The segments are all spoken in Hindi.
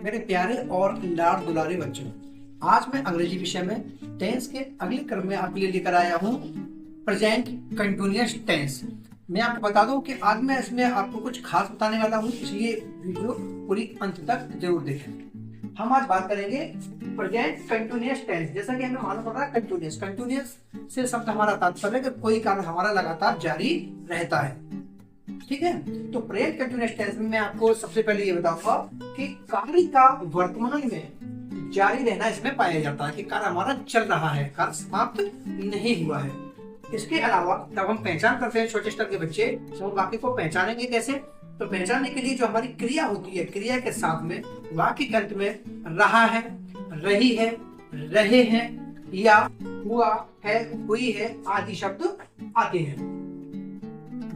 मेरे प्यारे और लाड दुलारे बच्चों, आज मैं अंग्रेजी विषय में टेंस के अगले क्रम में आपके लिए लेकर आया हूँ प्रेजेंट कंटिन्यूअस टेंस। मैं आपको बता दूं कि आज मैं इसमें आपको कुछ खास बताने वाला हूँ, इसलिए वीडियो पूरी अंत तक जरूर देखें। हम आज बात करेंगे प्रेजेंट कंटिन्यूअस टेंस। जैसा कि हमें मालूम पड़ रहा है कंटिन्यूअस कंटिन्यूअस से शब्द हमारा तात्पर्य है कि कोई कार्य हमारा लगातार जारी रहता है। ठीक है, तो प्रेजेंट कंटिन्यूअस टेंस में मैं आपको सबसे पहले ये बताऊंगा कि कार्य का वर्तमान में जारी रहना इसमें पाया जाता है कि कार्य हमारा चल रहा है, कार्य समाप्त नहीं हुआ है। इसके अलावा जब हम पहचान करते हैं छोटे स्तर के बच्चे, तो वाक्य को पहचानेंगे कैसे? तो पहचानने के लिए जो हमारी क्रिया होती है, क्रिया के साथ में वाक्य के अंत में रहा है, रही है, रहे हैं या हुआ है, हुई है आदि शब्द आते हैं।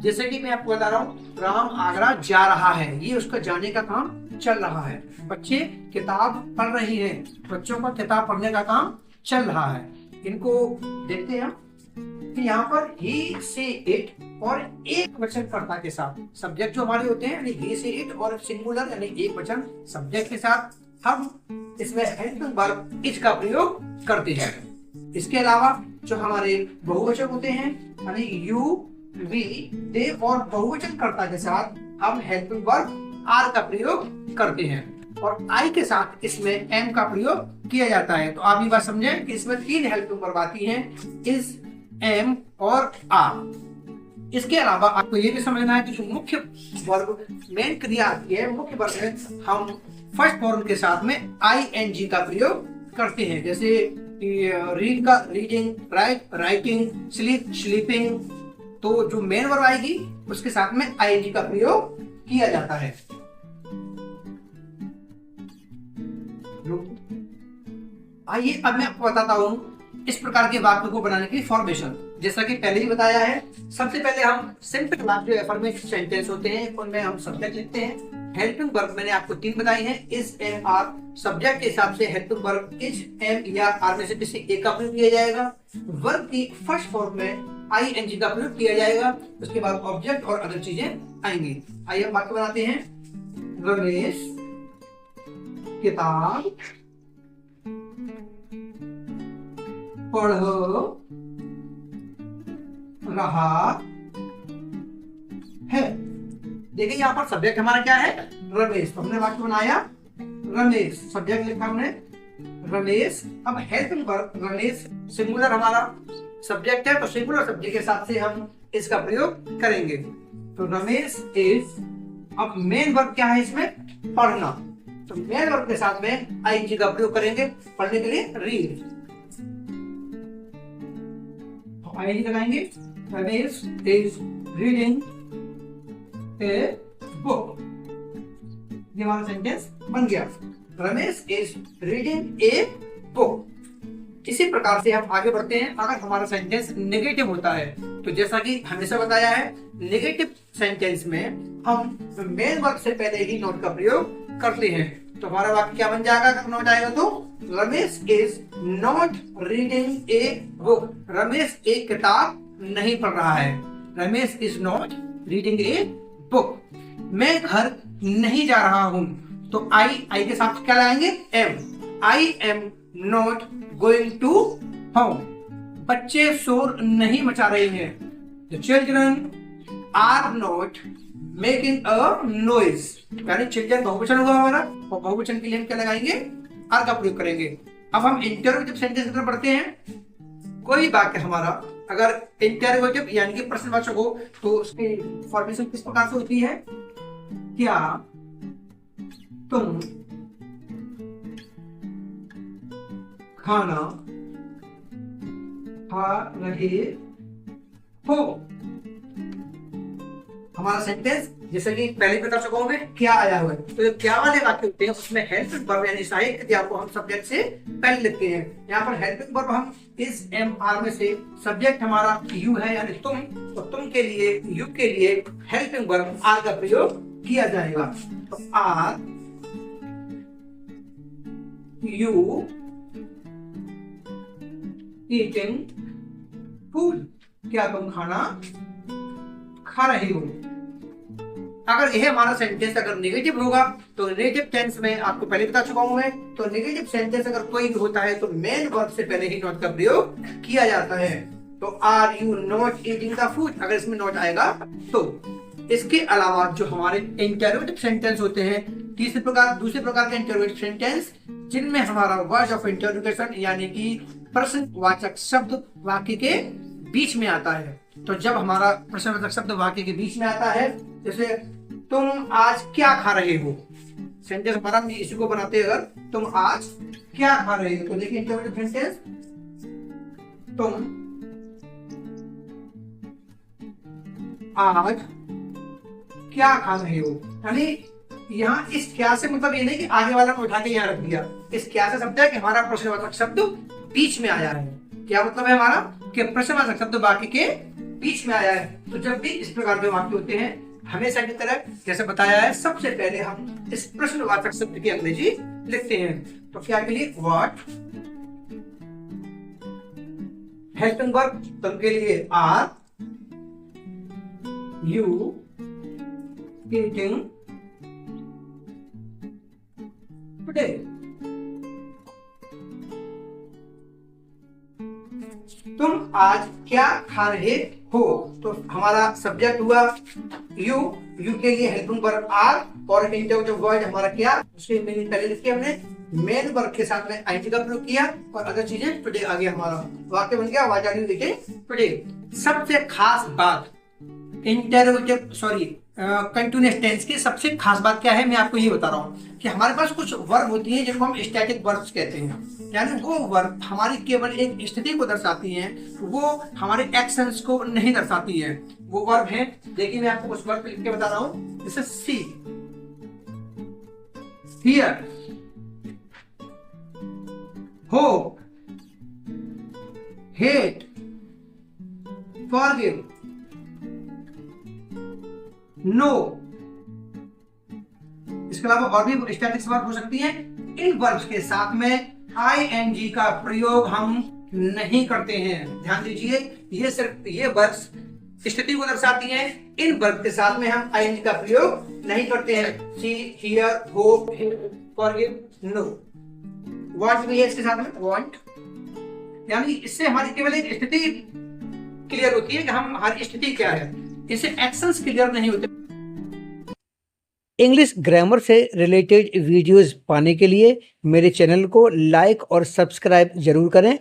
जैसे कि मैं आपको बता रहा हूँ, राम आगरा जा रहा है, ये उसका जाने का काम चल रहा है। बच्चे किताब पढ़ रही हैं, बच्चों का किताब पढ़ने का काम चल रहा है। इनको देखते हैं कि यहाँ पर he से it और एक वचन कर्ता के साथ सब्जेक्ट जो हमारे होते हैं, यानी he से it और सिंगुलर यानी एक वचन सब्जेक्ट के साथ हम इसमें हेल्पिंग वर्ब इज का प्रयोग करते हैं। इसके अलावा जो हमारे बहुवचन होते हैं, यानी you, we, they और बहुवचन कर्ता के साथ हम हेल्पिंग वर्ब आर का प्रयोग करते हैं और आई के साथ इसमें एम का प्रयोग किया जाता है। तो आप ये बात समझें कि इसमें तीन हेल्पिंग वर्ब आती हैं, इज, एम और आर। इसके अलावा आपको ये भी समझना है कि जो मुख्य वर्ब मेन क्रिया आती है, मुख्य वर्ब है, हम फर्स्ट फॉर्म के साथ में आईएनजी का प्रयोग करते हैं। जैसे रीड का reading, right writing, sleep sleeping. तो जो मेन वर्ब आएगी उसके साथ में आईएनजी का प्रयोग किया जाता है। आइए अब मैं आपको बताता हूँ इस प्रकार के वाक्य को बनाने की फॉर्मेशन। जैसा कि पहले ही बताया है, सबसे पहले हम सिंपल वाक्य जो अफर्मेटिव सेंटेंस होते हैं उनमें हम सब्जेक्ट लिखते हैं। हेल्पिंग वर्ब मैंने आपको तीन बताई हैं, इज, एम, आर। सब्जेक्ट के हिसाब से हेल्पिंग वर्ब इज, एम या आर में से किसी एक का प्रयोग किया जाएगा। वर्ब की फर्स्ट फॉर्म में आईएनजी का प्रयोग किया जाएगा। उसके बाद ऑब्जेक्ट और अदर चीजें आएंगी। आइए हम वाक्य बनाते हैं। रमेश किताब पढ़ रहा है। देखिए यहाँ पर सब्जेक्ट हमारा क्या है? रमेश। तो हमने वाक्य बनाया रमेश, सब्जेक्ट लिखा हमने रमेश। अब हेल्पिंग वर्ब रमेश सिंगुलर हमारा सब्जेक्ट है, तो सिंगुलर सब्जेक्ट के हिसाब से हम इसका प्रयोग करेंगे। तो रमेश इज, अब मेन वर्ब क्या है इसमें? पढ़ना। तो मेन वर्ब के साथ में आईएनजी का प्रयोग करेंगे पढ़ने के लिए, रीड। आईएनजी लगाएंगे। Ramesh is reading a book. ये हमारा सेंटेंस बन गया, Ramesh is reading a book. इसी प्रकार से हम आगे बढ़ते हैं। अगर हमारा सेंटेंस नेगेटिव होता है, तो जैसा कि हमेशा बताया है, नेगेटिव सेंटेंस में हम मेन वर्ब से पहले ही नॉट का प्रयोग करते हैं। तो हमारा वाक्य क्या बन जाएगा अगर नॉट आएगा तो? Ramesh is not reading a book. Ramesh एक किताब नहीं पढ़ रहा है। Ramesh is not reading a book. मैं घर नहीं जा रहा हूं, तो आई के साथ क्या लाएंगे? एम। I am not going to home. बच्चे शोर नहीं मचा रहे हैं। The children are not making a noise. यानी चिल्ड्रन बहुवचन होगा हमारा, और बहुवचन के लिए हम क्या लगाएंगे? आर का प्रयोग करेंगे। अब हम इंटरोगेटिव सेंटेंस की तरफ बढ़ते हैं। कोई वाक्य हमारा अगर इंटरोगेटिव यानी कि प्रश्नवाचक हो, तो उसकी फॉर्मेशन किस प्रकार से होती है? क्या तुम खाना खा रहे हो? हमारा सेंटेंस जैसे कि पहले बता चुका हूं मैं, क्या आया हुआ है। तो क्या वाले वाक्य होते हैं उसमें हेल्पिंग वर्ब यानी सहायक क्रिया को हम सब्जेक्ट से पहले लिखते हैं। यहाँ पर हेल्पिंग वर्ब हम इस, एम, आर में से सब्जेक्ट हमारा यू है यानी तुम, तो तुम के लिए, यू के लिए हेल्पिंग वर्ब आर का प्रयोग किया जाएगा। तो आर यू ईटिंग फूड। क्या तुम खाना खा रहे हो? अगर यह हमारा सेंटेंस अगर नेगेटिव होगा तो नेगेटिव टेंस में आपको पहले बता चुका हूं मैं, तो नेगेटिव सेंटेंस अगर कोई भी होता है तो मेन वर्ब से पहले ही नॉट का प्रयोग किया जाता है। तो are you not eating the food, अगर इसमें नॉट आएगा तो। इसके अलावा जो हमारे इंटरोगेटिव सेंटेंस होते हैं, दूसरे प्रकार के इंटरोगेटिव सेंटेंस जिनमें हमारा वर्ड ऑफ इंटरोगेशन यानी कि प्रश्नवाचक शब्द वाक्य के बीच में आता है। तो जब हमारा प्रश्नवाचक शब्द वाक्य के बीच में आता है, जैसे तुम आज क्या खा रहे हो, सेंटेंस हमारा इसी को बनाते हैं, अगर तुम आज क्या खा रहे हो, तो देखिए इंटरोगेटिव सेंटेंस, तुम आज क्या खा रहे हो, यानी यहाँ इस क्या से मतलब ये नहीं कि आगे वाला को उठा के यहाँ रख दिया, इस क्या से शब्द है कि हमारा प्रश्नवाचक शब्द बीच में आया है। क्या मतलब है हमारा कि प्रश्नवाचक शब्द वाक्य के बीच में आया है। तो जब भी इस प्रकार के वाक्य होते हैं, हमेशा की तरह जैसे बताया है, सबसे पहले हम इस प्रश्नवाचक शब्द की अंग्रेजी लिखते हैं। तो क्या के लिए व्हाट, हेल्पिंग वर्ब तो के लिए आर यू ईटिंग टुडे, तुम आज क्या खा रहे हो, तो हमारा सब्जेक्ट हुआ यू, यू के लिए हेल्पिंग वर्ब आर और इंटरोगेटिव वर्ड हमारा क्या, उसके मीनिंग पहले लिख के हमने मेन वर्ब के साथ में आईएनजी का प्रयोग किया और अदर चीजें टुडे आ गया, हमारा वाक्य बन गया what are you eating today. सबसे खास बात कंटीन्यूअस टेंस की सबसे खास बात क्या है, मैं आपको ये बता रहा हूँ कि हमारे पास कुछ वर्ब होती हैं जिनको हम स्टैटिक वर्ब्स कहते हैं, यानी वो वर्ब हमारी केवल एक स्थिति को दर्शाती हैं, वो हमारे एक्शंस को नहीं दर्शाती हैं। वो वर्ब है, देखिए मैं आपको उस वर्ब लिख के बता रहा हूँ, जैसे see, here, hope, hate, forgive, know. इसके अलावा और भी स्टैटिक वर्ब हो सकती हैं। इन वर्ब्स के साथ में आईएनजी का प्रयोग हम नहीं करते हैं, ध्यान दीजिए, ये सिर्फ ये वर्ब्स स्थिति को दर्शाती हैं, इन वर्ब के साथ में हम आईएनजी का प्रयोग नहीं करते हैं। See, here, hope, forgive, know. Want भी है इसके साथ में, वांट, यानी इससे हमारी केवल एक स्थिति क्लियर होती है कि हम हमारी स्थिति क्या है, इससे एक्शंस क्लियर नहीं होते। इंग्लिश ग्रामर से रिलेटेड वीडियोस पाने के लिए मेरे चैनल को लाइक और सब्सक्राइब जरूर करें।